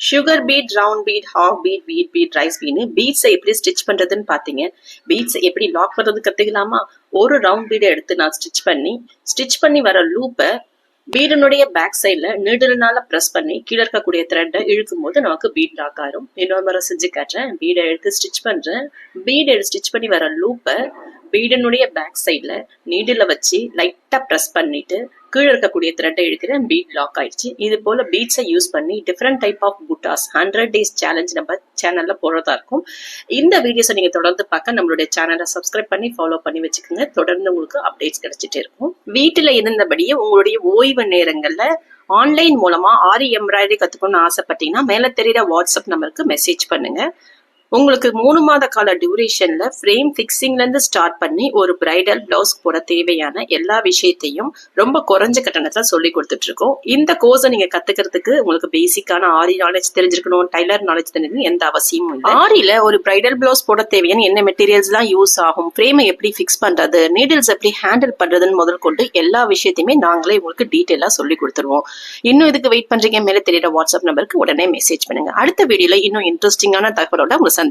Sugar bead, round bead, half bead, wheat bead, rice பீட்னு பீட்ஸை எப்படி ஸ்டிச் பண்றதுன்னு பாத்தீங்க. பீட்ஸை எப்படி லாக் பண்றது கத்துக்கலாமா? ஒரு ரவுண்ட் பீடை எடுத்து நான் ஸ்டிச் பண்ணி வர லூப்பை பீடனுடைய பேக் சைட்ல நீடில்னால பிரஸ் பண்ணி கீழே இருக்கக்கூடிய த்ரெட்டை இழுக்கும் போது நமக்கு பீட் லாக் ஆகும். இன்னொரு முறை செஞ்சு காட்டுறேன். பீடை எடுத்து ஸ்டிச் பண்றேன். பீடை ஸ்டிச் பண்ணி வர லூப்பை பீடனுடைய பேக் சைட்ல நீடில வச்சு லைட்டா பிரஸ் பண்ணிட்டு கீழே இருக்கக்கூடிய த்ரெட்டை இழுக்கிறேன். பீட் லாக் ஆயிடுச்சு. இது போல பீட்ஸை யூஸ் பண்ணி different type of buttas 100 days challenge நம்ம சேனல்ல போடுறதா இருக்கும். இந்த வீடியோஸை நீங்க தொடர்ந்து பார்க்க நம்மளுடைய சேனலை சப்ஸ்கிரைப் பண்ணி ஃபாலோ பண்ணி வச்சுக்கோங்க. தொடர்ந்து உங்களுக்கு அப்டேட்ஸ் கிடைச்சிட்டே இருக்கும். வீட்டுல இருந்தபடியே உங்களுடைய ஓய்வு நேரங்கள்ல ஆன்லைன் மூலமா ஆரி எம்ப்ராய்டரி கத்துக்கணும்னு ஆசைப்பட்டீங்கன்னா மேல தெரியுற வாட்ஸ்அப் நம்பருக்கு மெசேஜ் பண்ணுங்க. உங்களுக்கு 3 மாத கால டியூரேஷன்ல ஃப்ரேம் பிக்சிங்ல இருந்து ஸ்டார்ட் பண்ணி ஒரு பிரைடல் பிளவுஸ் போட தேவையான எல்லா விஷயத்தையும் ரொம்ப குறைஞ்ச கட்டணத்துல சொல்லி கொடுத்துட்டு இருக்கோம். இந்த கோர்ஸை நீங்க கத்துக்கிறதுக்கு உங்களுக்கு பேசிக்கான ஆரி நாலேஜ் தெரிஞ்சிருக்கணும், டைலர் நாலேஜ் தெரிஞ்சிருக்கணும், எந்த அவசியமும் இல்லை. ஆரியில ஒரு பிரைடல் பிளவுஸ் போட தேவையான என்ன மெட்டீரியல்ஸ் எல்லாம் யூஸ் ஆகும், ஃப்ரேமை எப்படி பிக்ஸ் பண்றது, நீடில்ஸ் எப்படி ஹேண்டில் பண்றதுன்னு முதல் கொண்டு எல்லா விஷயத்தையுமே நாங்களே உங்களுக்கு டீட்டெயிலா சொல்லி கொடுத்துருவோம். இன்னும் இதுக்கு வெயிட் பண்றீங்க, மேல தெரியுற வாட்ஸ்அப் நம்பருக்கு உடனே மெசேஜ் பண்ணுங்க. அடுத்த வீடியோல இன்னும் இன்ட்ரெஸ்டிங்கான தகவலோட உங்களை சந்திக்கிறேன்.